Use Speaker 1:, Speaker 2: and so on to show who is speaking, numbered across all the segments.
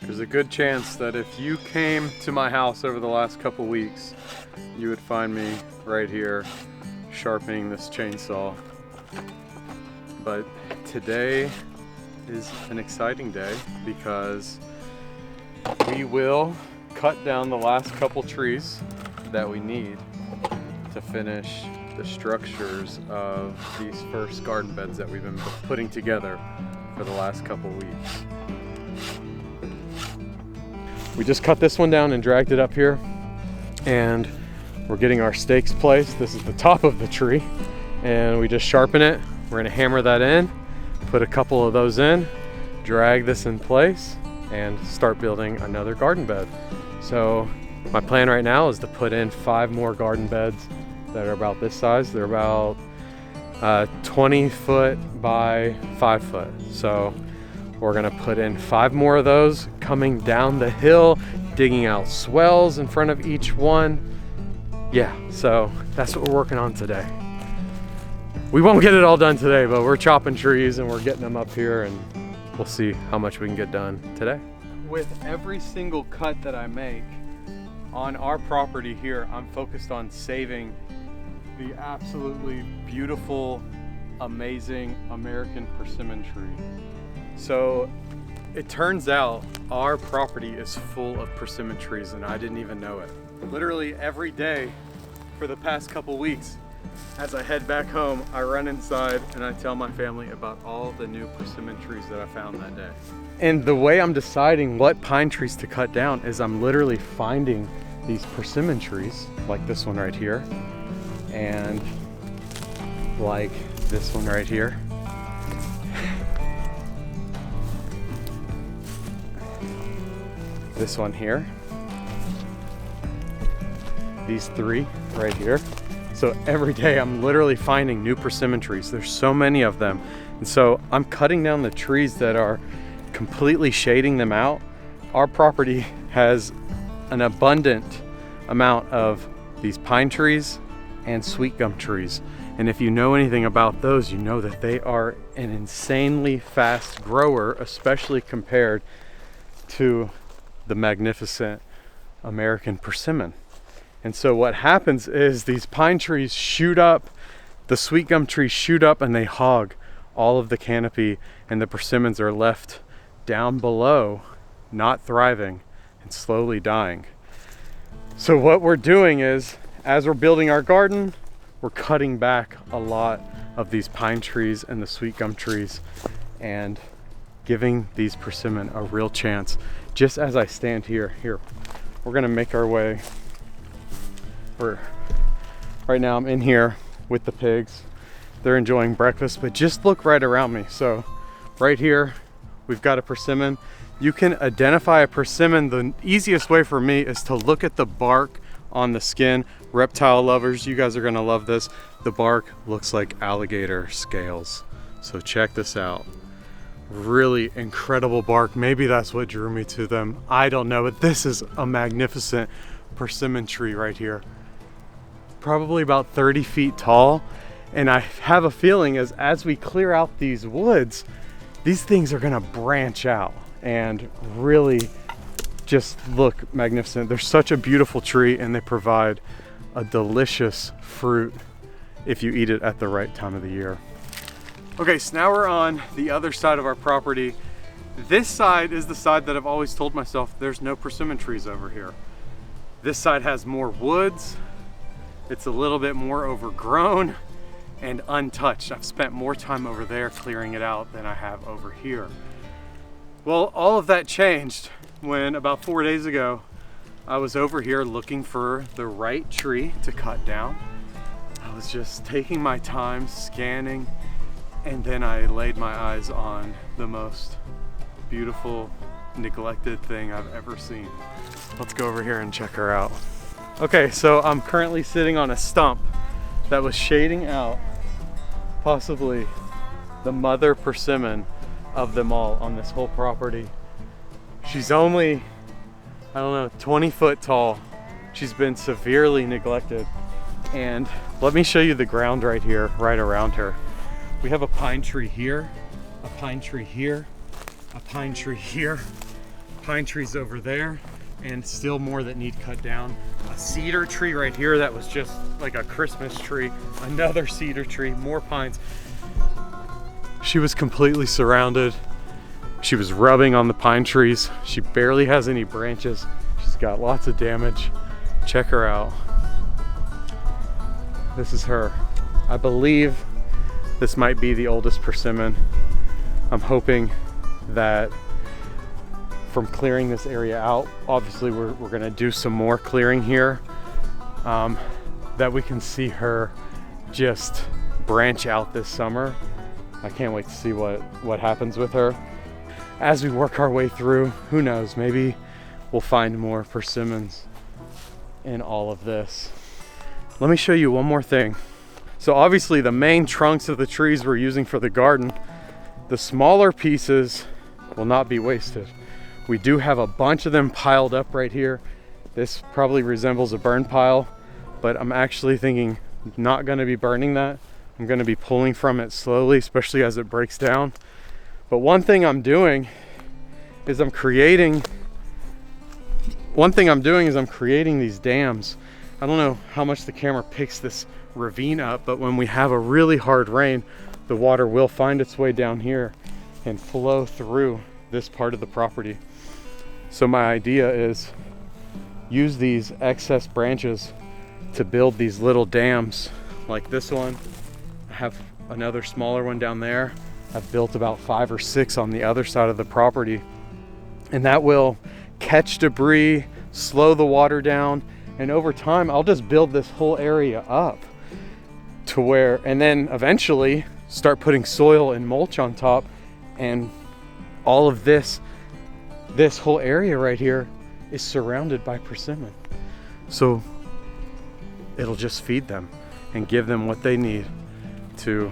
Speaker 1: There's a good chance that if you came to my house over the last couple weeks, you would find me right here sharpening this chainsaw. But today is an exciting day because we will cut down the last couple trees that we need to finish the structures of these first garden beds that we've been putting together for the last couple weeks. We just cut this one down and dragged it up here, and we're getting our stakes placed. This is the top of the tree, and we just sharpen it. We're gonna hammer that in, put a couple of those in, drag this in place, and start building another garden bed. So my plan right now is to put in 5 more garden beds that are about this size. They're about 20 foot by 5 foot. So we're gonna put in 5 more of those, coming down the hill, digging out swells in front of each one. Yeah, so that's what we're working on today. We won't get it all done today, but we're chopping trees and we're getting them up here, and we'll see how much we can get done today. With every single cut that I make on our property here, I'm focused on saving the absolutely beautiful, amazing American persimmon tree. So it turns out our property is full of persimmon trees and I didn't even know it. Literally every day for the past couple weeks, as I head back home, I run inside and I tell my family about all the new persimmon trees that I found that day. And the way I'm deciding what pine trees to cut down is I'm literally finding these persimmon trees, like this one right here, and like this one right here. This one here. These 3 right here. So every day I'm literally finding new persimmon trees. There's so many of them. And so I'm cutting down the trees that are completely shading them out. Our property has an abundant amount of these pine trees and sweet gum trees. And if you know anything about those, you know that they are an insanely fast grower, especially compared to the magnificent American persimmon. And so what happens is these pine trees shoot up, the sweet gum trees shoot up, and they hog all of the canopy, and the persimmons are left down below, not thriving and slowly dying. So what we're doing is, as we're building our garden, we're cutting back a lot of these pine trees and the sweet gum trees and giving these persimmon a real chance. Just as I stand here, we're gonna make our way. Right now I'm in here with the pigs. They're enjoying breakfast, but just look right around me. So right here, we've got a persimmon. You can identify a persimmon. The easiest way for me is to look at the bark on the skin. Reptile lovers, you guys are gonna love this. The bark looks like alligator scales. So check this out. Really incredible bark. Maybe that's what drew me to them. I don't know, but this is a magnificent persimmon tree right here. Probably about 30 feet tall. And I have a feeling as we clear out these woods, these things are gonna branch out and really just look magnificent. They're such a beautiful tree, and they provide a delicious fruit if you eat it at the right time of the year. Okay, so now we're on the other side of our property. This side is the side that I've always told myself there's no persimmon trees over here. This side has more woods. It's a little bit more overgrown and untouched. I've spent more time over there clearing it out than I have over here. Well, all of that changed when about 4 days ago, I was over here looking for the right tree to cut down. I was just taking my time, scanning, and then I laid my eyes on the most beautiful, neglected thing I've ever seen. Let's go over here and check her out. Okay, so I'm currently sitting on a stump that was shading out possibly the mother persimmon of them all on this whole property. She's only, I don't know, 20 foot tall. She's been severely neglected. And let me show you the ground right here, right around her. We have a pine tree here, a pine tree here, a pine tree here, pine trees over there, and still more that need cut down. A cedar tree right here that was just like a Christmas tree. Another cedar tree, more pines. She was completely surrounded. She was rubbing on the pine trees. She barely has any branches. She's got lots of damage. Check her out. This is her. I believe this might be the oldest persimmon. I'm hoping that from clearing this area out, obviously we're gonna do some more clearing here, that we can see her just branch out this summer. I can't wait to see what happens with her. As we work our way through, who knows, maybe we'll find more persimmons in all of this. Let me show you one more thing. So obviously the main trunks of the trees we're using for the garden, the smaller pieces will not be wasted. We do have a bunch of them piled up right here. This probably resembles a burn pile, but I'm actually thinking not gonna be burning that. I'm gonna be pulling from it slowly, especially as it breaks down. But one thing I'm doing is I'm creating these dams. I don't know how much the camera picks this ravine up, but when we have a really hard rain, the water will find its way down here and flow through this part of the property. So my idea is use these excess branches to build these little dams like this one. I have another smaller one down there. I've built about 5 or 6 on the other side of the property, and that will catch debris, slow the water down, and over time I'll just build this whole area up to where, and then eventually start putting soil and mulch on top, and all of this whole area right here is surrounded by persimmon. So it'll just feed them and give them what they need to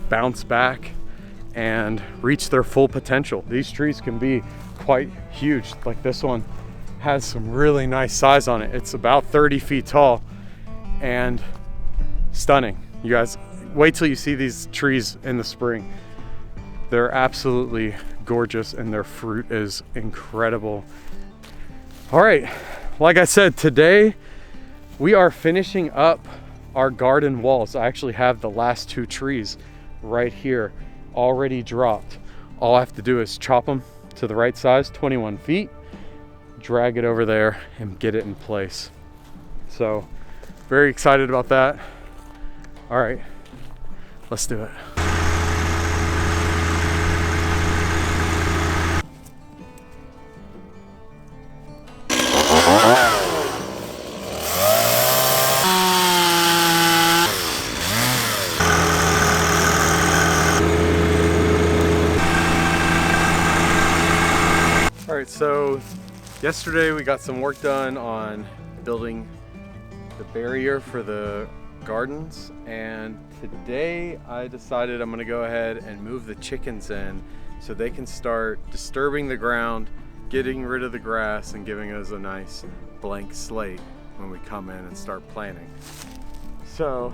Speaker 1: bounce back and reach their full potential. These trees can be quite huge. Like this one has some really nice size on it. It's about 30 feet tall and stunning. You guys, wait till you see these trees in the spring. They're absolutely gorgeous and their fruit is incredible. All right, like I said, today we are finishing up our garden walls. I actually have the last 2 trees right here already dropped. All I have to do is chop them to the right size, 21 feet, drag it over there and get it in place. So very excited about that. All right, let's do it. All right, so yesterday we got some work done on building the barrier for the gardens, and today I decided I'm gonna go ahead and move the chickens in so they can start disturbing the ground, getting rid of the grass, and giving us a nice blank slate when we come in and start planting. So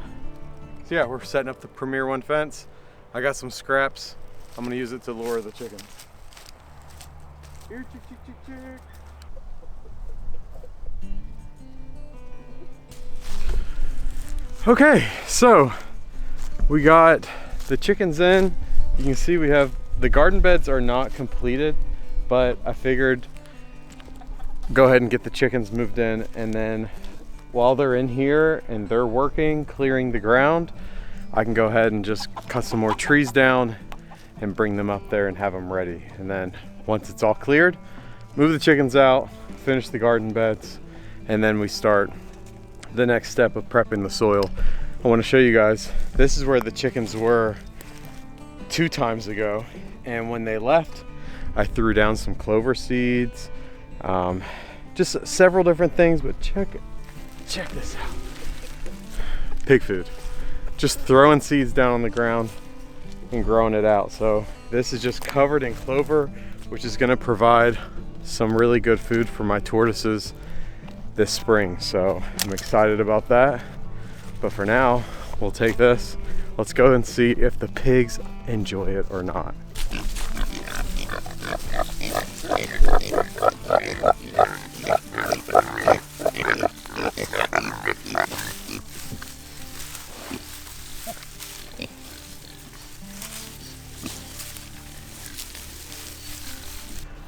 Speaker 1: yeah, we're setting up the Premier One fence. I got some scraps. I'm gonna use it to lure the chickens. Here, chick, chick, chick, chick. Okay, so we got the chickens in. You can see we have, the garden beds are not completed, but I figured go ahead and get the chickens moved in, and then while they're in here and they're working, clearing the ground, I can go ahead and just cut some more trees down and bring them up there and have them ready. And then once it's all cleared, move the chickens out, finish the garden beds, and then we start the next step of prepping the soil. I want to show you guys, this is where the chickens were 2 times ago, and when they left I threw down some clover seeds, just several different things, but check this out. Pig food. Just throwing seeds down on the ground and growing it out. So this is just covered in clover, which is going to provide some really good food for my tortoises this spring. So I'm excited about that. But for now, we'll take this. Let's go and see if the pigs enjoy it or not.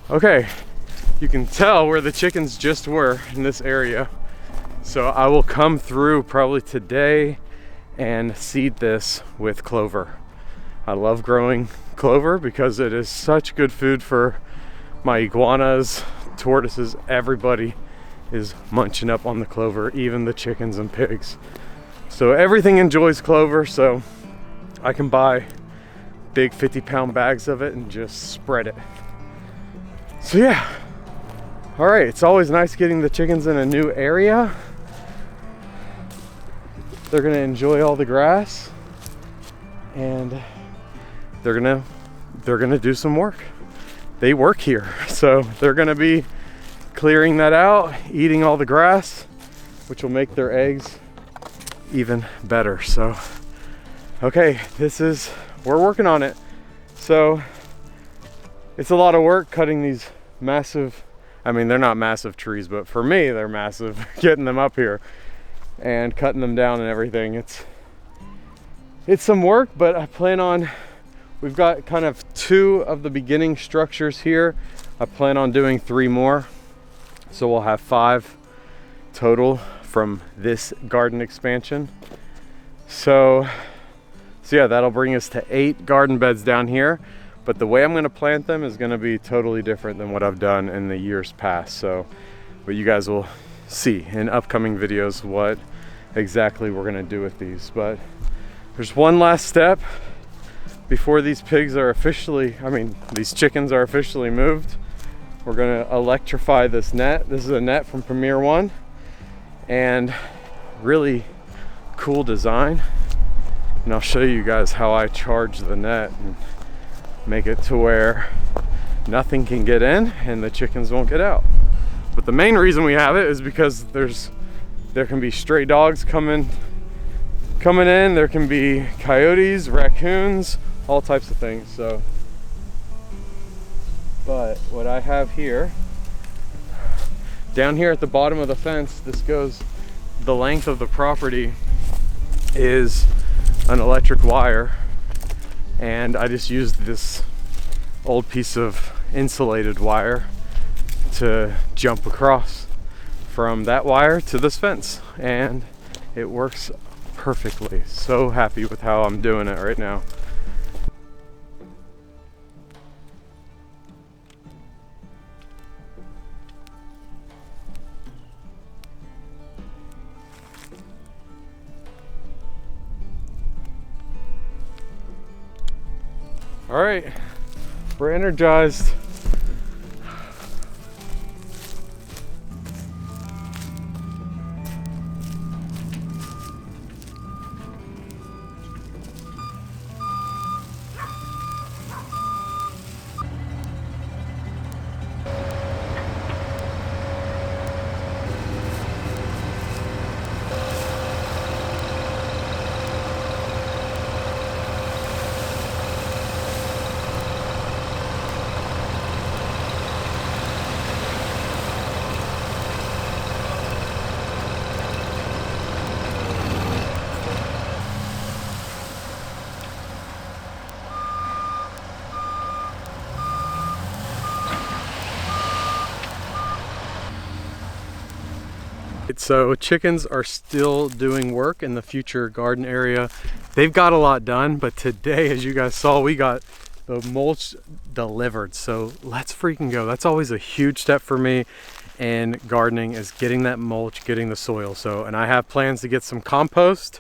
Speaker 1: Okay, you can tell where the chickens just were in this area. So I will come through probably today and seed this with clover. I love growing clover because it is such good food for my iguanas, tortoises. Everybody is munching up on the clover, even the chickens and pigs. So everything enjoys clover, so I can buy big 50-pound bags of it and just spread it. So yeah, all right, it's always nice getting the chickens in a new area. They're gonna enjoy all the grass, and they're gonna do some work. They work here, so they're gonna be clearing that out, eating all the grass, which will make their eggs even better. So, okay, we're working on it. So it's a lot of work cutting these massive, I mean, they're not massive trees, but for me, they're massive, getting them up here and cutting them down and everything. It's some work, but I plan on, we've got kind of 2 of the beginning structures here. I plan on doing 3 more. So we'll have 5 total from this garden expansion. So yeah, that'll bring us to 8 garden beds down here. But the way I'm gonna plant them is gonna be totally different than what I've done in the years past. So, but you guys will see in upcoming videos what exactly we're gonna do with these. But there's one last step before these pigs are officially, these chickens are officially moved. We're gonna electrify this net. This is a net from Premier One, and really cool design. And I'll show you guys how I charge the net and make it to where nothing can get in and the chickens won't get out. But the main reason we have it is because there can be stray dogs coming in, there can be coyotes, raccoons, all types of things. So, but what I have here, down here at the bottom of the fence, this goes, the length of the property is an electric wire, and I just used this old piece of insulated wire to jump across from that wire to this fence, and it works perfectly. So happy with how I'm doing it right now. All right, we're energized. So chickens are still doing work in the future garden area. They've got a lot done, but today, as you guys saw, we got the mulch delivered. So let's freaking go. That's always a huge step for me in gardening, is getting that mulch, getting the soil. So, and I have plans to get some compost.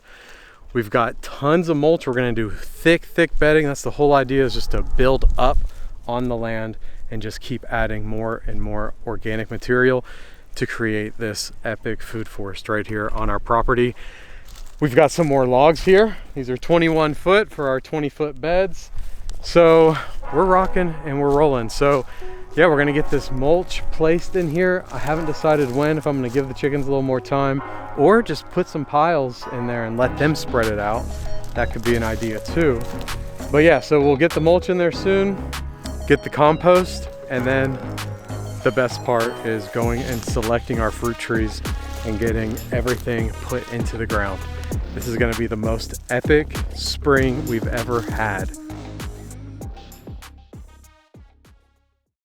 Speaker 1: We've got tons of mulch. We're gonna do thick bedding. That's the whole idea, is just to build up on the land and just keep adding more and more organic material to create this epic food forest right here on our property. We've got some more logs here. These are 21 foot for our 20-foot beds. So we're rocking and we're rolling. So yeah, we're gonna get this mulch placed in here. I haven't decided when, if I'm gonna give the chickens a little more time or just put some piles in there and let them spread it out. That could be an idea too. But yeah, so we'll get the mulch in there soon, get the compost, and then the best part is going and selecting our fruit trees and getting everything put into the ground. This is gonna be the most epic spring we've ever had.